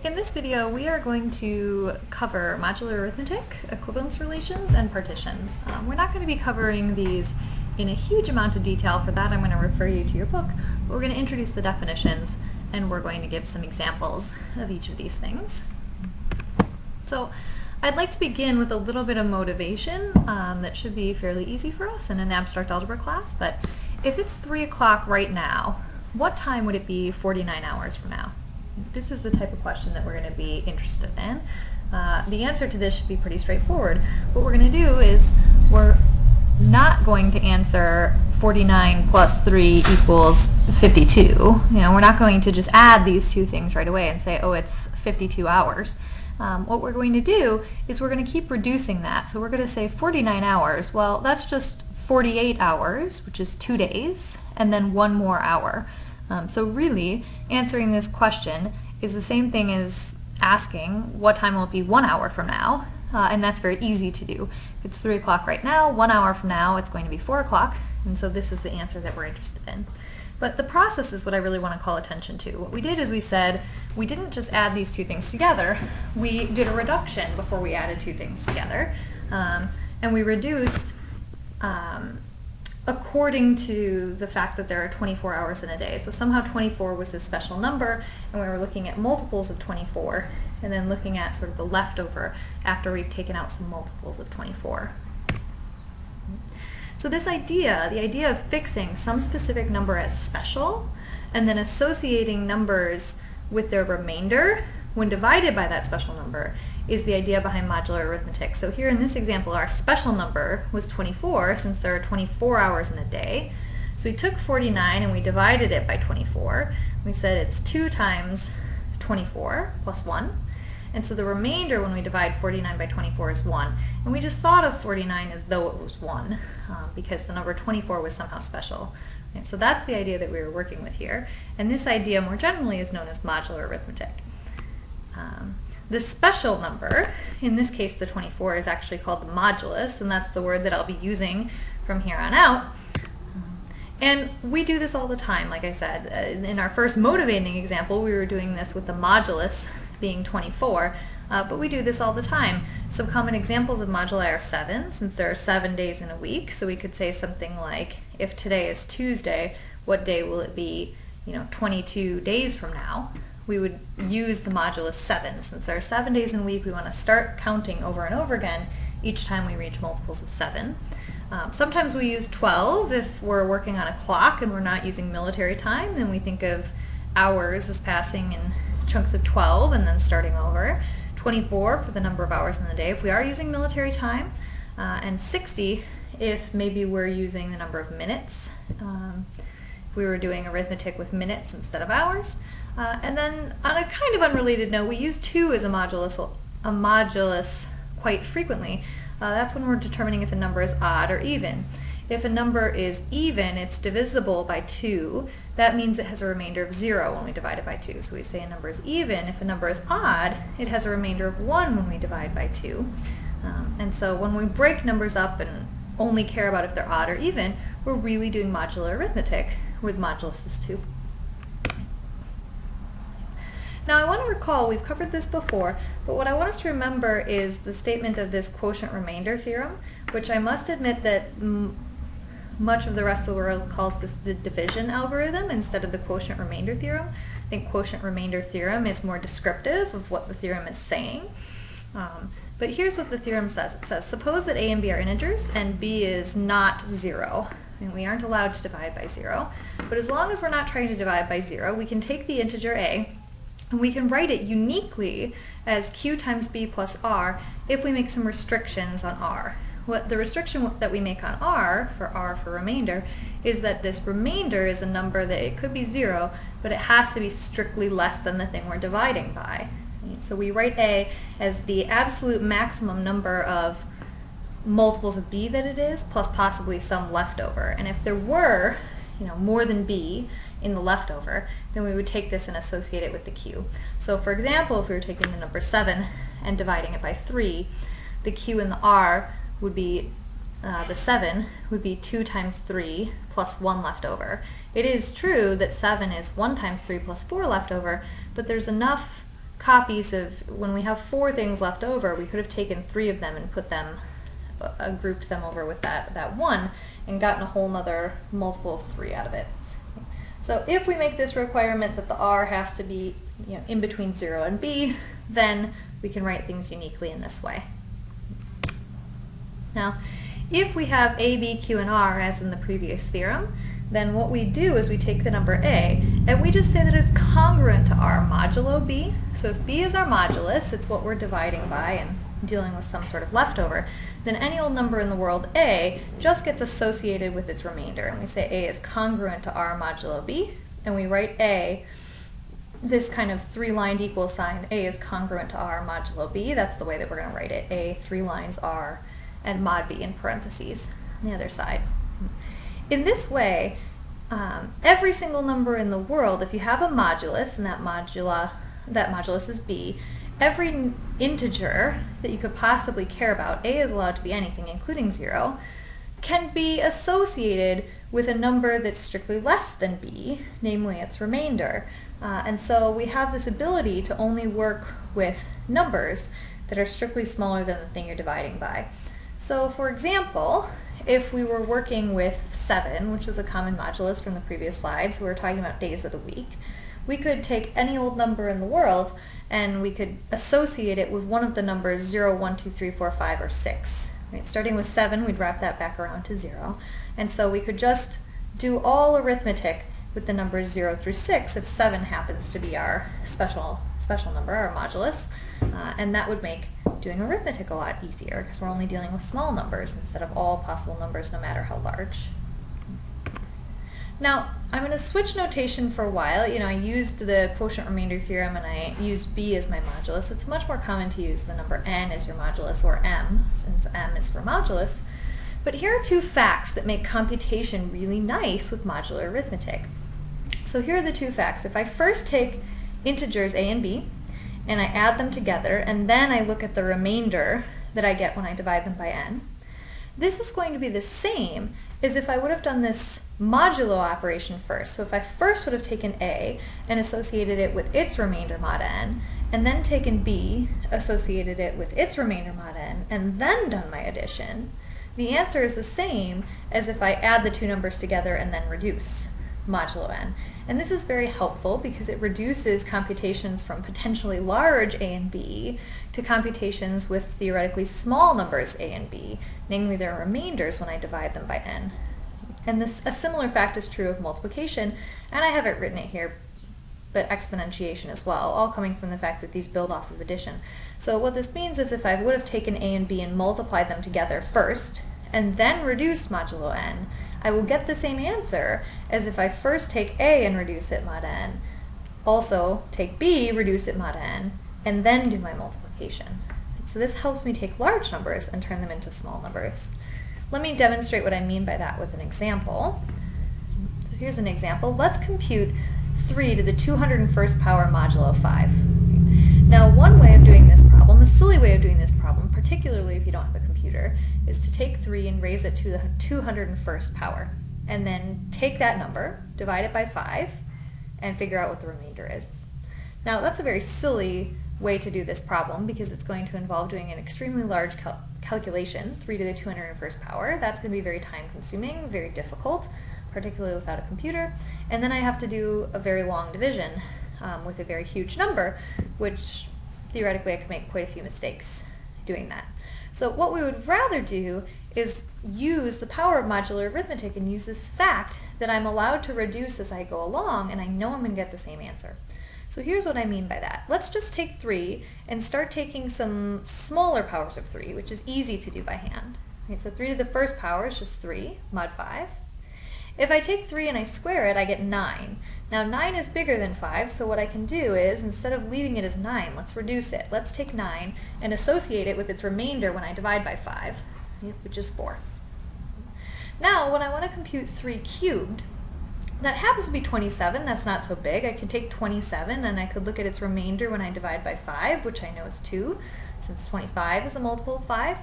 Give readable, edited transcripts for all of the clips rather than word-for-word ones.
In this video, we are going to cover modular arithmetic, equivalence relations, and partitions. We're not going to be covering these in a huge amount of detail. For that, I'm going to refer you to your book, but we're going to introduce the definitions, and we're going to give some examples of each of these things. So, I'd like to begin with a little bit of motivation that should be fairly easy for us in an abstract algebra class, but if it's 3 o'clock right now, what time would it be 49 hours from now? This is the type of question that we're going to be interested in. The answer to this should be pretty straightforward. What we're going to do is we're not going to answer 49 plus 3 equals 52. We're not going to just add these two things right away and say, oh, it's 52 hours. What we're going to do is we're going to keep reducing that. So we're going to say 49 hours. Well, that's just 48 hours, which is 2 days, and then 1 more hour. So really, answering this question is the same thing as asking what time will it be 1 hour from now, and that's very easy to do. If it's 3 o'clock right now, 1 hour from now it's going to be 4 o'clock, and so this is the answer that we're interested in. But the process is what I really want to call attention to. What we did is we said we didn't just add these two things together, we did a reduction before we added two things together, and we reduced according to the fact that there are 24 hours in a day. So somehow 24 was this special number, and we were looking at multiples of 24, and then looking at sort of the leftover after we've taken out some multiples of 24. So this idea, the idea of fixing some specific number as special, and then associating numbers with their remainder when divided by that special number, is the idea behind modular arithmetic. So here in this example, our special number was 24, since there are 24 hours in a day. So we took 49 and we divided it by 24. We said it's 2 times 24 plus 1. And so the remainder when we divide 49 by 24 is 1. And we just thought of 49 as though it was 1, because the number 24 was somehow special. And so that's the idea that we were working with here. And this idea more generally is known as modular arithmetic. The special number, in this case the 24, is actually called the modulus, and that's the word that I'll be using from here on out. And we do this all the time, like I said. In our first motivating example, we were doing this with the modulus being 24, but we do this all the time. Some common examples of moduli are 7, since there are 7 days in a week, so we could say something like, if today is Tuesday, what day will it be, 22 days from now? We would use the modulus 7. Since there are 7 days in a week, we want to start counting over and over again each time we reach multiples of 7. Sometimes we use 12 if we're working on a clock and we're not using military time, then we think of hours as passing in chunks of 12 and then starting over. 24 for the number of hours in the day if we are using military time, and 60 if maybe we're using the number of minutes, if we were doing arithmetic with minutes instead of hours. And then on a kind of unrelated note, we use 2 as a modulus quite frequently. That's when we're determining if a number is odd or even. If a number is even, it's divisible by 2. That means it has a remainder of 0 when we divide it by 2. So we say a number is even. If a number is odd, it has a remainder of 1 when we divide by 2. And so when we break numbers up and only care about if they're odd or even, we're really doing modular arithmetic with moduluses 2. Now I want to recall, we've covered this before, but what I want us to remember is the statement of this quotient remainder theorem, which I must admit that much of the rest of the world calls this the division algorithm instead of the quotient remainder theorem. I think quotient remainder theorem is more descriptive of what the theorem is saying. But here's what the theorem says. It says, suppose that a and b are integers and b is not 0. And we aren't allowed to divide by 0. But as long as we're not trying to divide by 0, we can take the integer a and we can write it uniquely as q times b plus r if we make some restrictions on r. What the restriction that we make on r for remainder, is that this remainder is a number that it could be 0, but it has to be strictly less than the thing we're dividing by. So we write a as the absolute maximum number of multiples of b that it is, plus possibly some leftover. And if there were more than b in the leftover, then we would take this and associate it with the q. So for example, if we were taking the number 7 and dividing it by 3, the q in the r would be, the 7 would be 2 times 3 plus 1 leftover. It is true that 7 is 1 times 3 plus 4 leftover, but there's enough copies of, when we have 4 things left over, we could have taken 3 of them and put them, grouped them over with that 1 and gotten a whole nother multiple of 3 out of it. So if we make this requirement that the r has to be in between 0 and b, then we can write things uniquely in this way. Now, if we have a, b, q, and r as in the previous theorem, then what we do is we take the number a and we just say that it's congruent to r modulo b. So if b is our modulus, it's what we're dividing by and dealing with some sort of leftover, then any old number in the world a just gets associated with its remainder. And we say a is congruent to r modulo b, and we write a, this kind of 3-lined equal sign, a is congruent to r modulo b. That's the way that we're going to write it, a 3 lines r and mod b in parentheses on the other side. In this way, every single number in the world, if you have a modulus and that modulus is b, every integer that you could possibly care about, a is allowed to be anything including 0, can be associated with a number that's strictly less than b, namely its remainder. And so we have this ability to only work with numbers that are strictly smaller than the thing you're dividing by. So for example, if we were working with 7, which was a common modulus from the previous slides, we were talking about days of the week, we could take any old number in the world and we could associate it with one of the numbers 0, 1, 2, 3, 4, 5, or 6. Right? Starting with 7, we'd wrap that back around to 0. And so we could just do all arithmetic with the numbers 0 through 6 if 7 happens to be our special number, our modulus. And that would make doing arithmetic a lot easier because we're only dealing with small numbers instead of all possible numbers no matter how large. Now, I'm going to switch notation for a while. I used the quotient remainder theorem and I used b as my modulus. It's much more common to use the number n as your modulus, or m, since m is for modulus. But here are 2 facts that make computation really nice with modular arithmetic. So here are the 2 facts. If I first take integers a and b, and I add them together, and then I look at the remainder that I get when I divide them by n, this is going to be the same as if I would have done this modulo operation first. So if I first would have taken a and associated it with its remainder mod n, and then taken b, associated it with its remainder mod n, and then done my addition, the answer is the same as if I add the 2 numbers together and then reduce modulo n. And this is very helpful because it reduces computations from potentially large a and b to computations with theoretically small numbers a and b, namely their remainders when I divide them by n. And a similar fact is true of multiplication, and I haven't written it here, but exponentiation as well, all coming from the fact that these build off of addition. So what this means is if I would have taken a and b and multiplied them together first, and then reduced modulo n, I will get the same answer as if I first take a and reduce it mod n, also take b, reduce it mod n, and then do my multiplication. So this helps me take large numbers and turn them into small numbers. Let me demonstrate what I mean by that with an example. So here's an example. Let's compute 3 to the 201st power modulo 5. Now one way of doing this problem, a silly way of doing this problem, particularly if you don't have a computer, is to take 3 and raise it to the 201st power, and then take that number, divide it by 5, and figure out what the remainder is. Now that's a very silly way to do this problem because it's going to involve doing an extremely large calculation, 3 to the 201st power. That's going to be very time consuming, very difficult, particularly without a computer. And then I have to do a very long division with a very huge number, which theoretically I could make quite a few mistakes doing that. So what we would rather do is use the power of modular arithmetic and use this fact that I'm allowed to reduce as I go along, and I know I'm going to get the same answer. So here's what I mean by that. Let's just take 3 and start taking some smaller powers of 3, which is easy to do by hand. Okay, so 3 to the 1st power is just 3, mod 5. If I take 3 and I square it, I get 9. Now 9 is bigger than 5, so what I can do is, instead of leaving it as 9, let's reduce it. Let's take 9 and associate it with its remainder when I divide by 5, which is 4. Now when I want to compute 3 cubed, that happens to be 27, that's not so big. I can take 27 and I could look at its remainder when I divide by 5, which I know is 2, since 25 is a multiple of 5.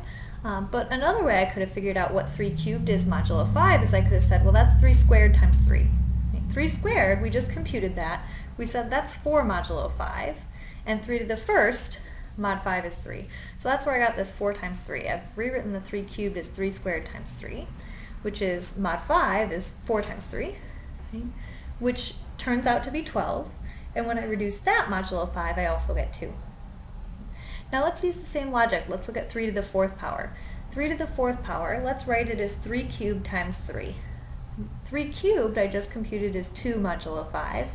But another way I could have figured out what 3 cubed is modulo 5 is I could have said, well, that's 3 squared times 3. 3 squared, we just computed that. We said that's 4 modulo 5. and 3 to the first mod 5 is 3. So that's where I got this 4 times 3. I've rewritten the 3 cubed as 3 squared times 3, which is mod 5 is 4 times 3, okay, which turns out to be 12. And when I reduce that modulo 5, I also get 2. Now let's use the same logic. Let's look at 3 to the 4th power. 3 to the 4th power, let's write it as 3 cubed times 3. 3 cubed I just computed as 2 modulo 5.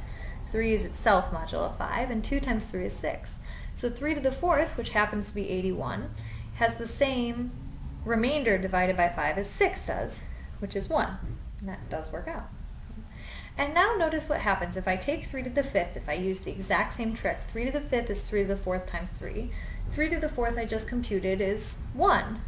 3 is itself modulo 5, and 2 times 3 is 6. So 3 to the 4th, which happens to be 81, has the same remainder divided by 5 as 6 does, which is 1. And that does work out. And now notice what happens if I take 3 to the 5th, if I use the exact same trick. 3 to the 5th is 3 to the 4th times 3. 3 to the 4th I just computed is 1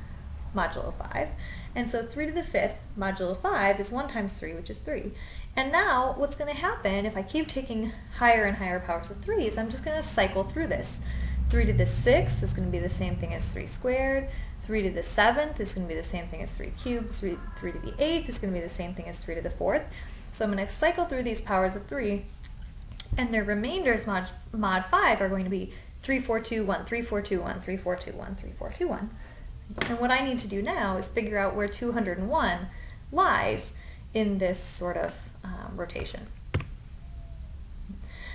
modulo 5. And so 3 to the 5th modulo 5 is 1 times 3, which is 3. And now what's going to happen if I keep taking higher and higher powers of 3 is I'm just going to cycle through this. 3 to the 6th is going to be the same thing as 3 squared. 3 to the 7th is going to be the same thing as 3 cubed. 3 to the 8th is going to be the same thing as 3 to the 4th. So I'm going to cycle through these powers of 3, and their remainders mod 5 are going to be 3, 4, 2, 1, 3, 4, 2, 1, 3, 4, 2, 1, 3, 4, 2, 1. And what I need to do now is figure out where 201 lies in this sort of rotation.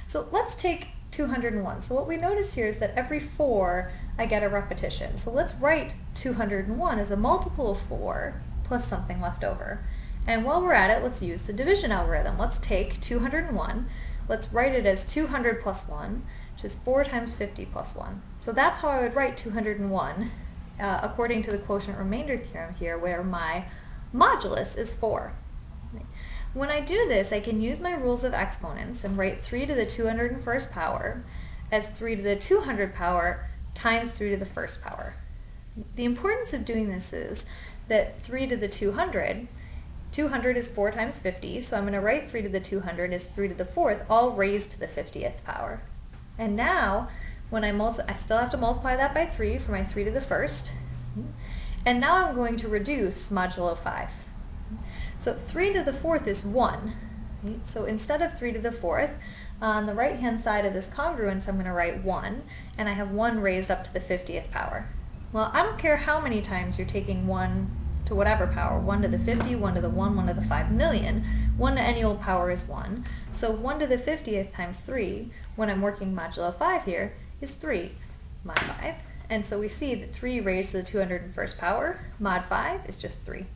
So let's take 201. So what we notice here is that every 4 I get a repetition. So let's write 201 as a multiple of 4 plus something left over. And while we're at it, let's use the division algorithm. Let's take 201, let's write it as 200 plus 1, which is 4 times 50 plus 1. So that's how I would write 201 according to the quotient remainder theorem here, where my modulus is 4. When I do this, I can use my rules of exponents and write 3 to the 201st power as 3 to the 200 power times 3 to the 1st power. The importance of doing this is that 3 to the 200 is 4 times 50, so I'm going to write 3 to the 200 as 3 to the 4th, all raised to the 50th power. And now, when I still have to multiply that by 3 for my 3 to the 1st, and now I'm going to reduce modulo 5. So 3 to the 4th is 1. So instead of 3 to the 4th, on the right-hand side of this congruence, I'm going to write 1, and I have 1 raised up to the 50th power. Well, I don't care how many times you're taking 1 to whatever power, 1 to the 50, 1 to the 1, 1 to the 5 million. 1 to any old power is 1. So 1 to the 50th times 3, when I'm working modulo 5 here, is 3 mod 5. And so we see that 3 raised to the 201st power, mod 5, is just 3.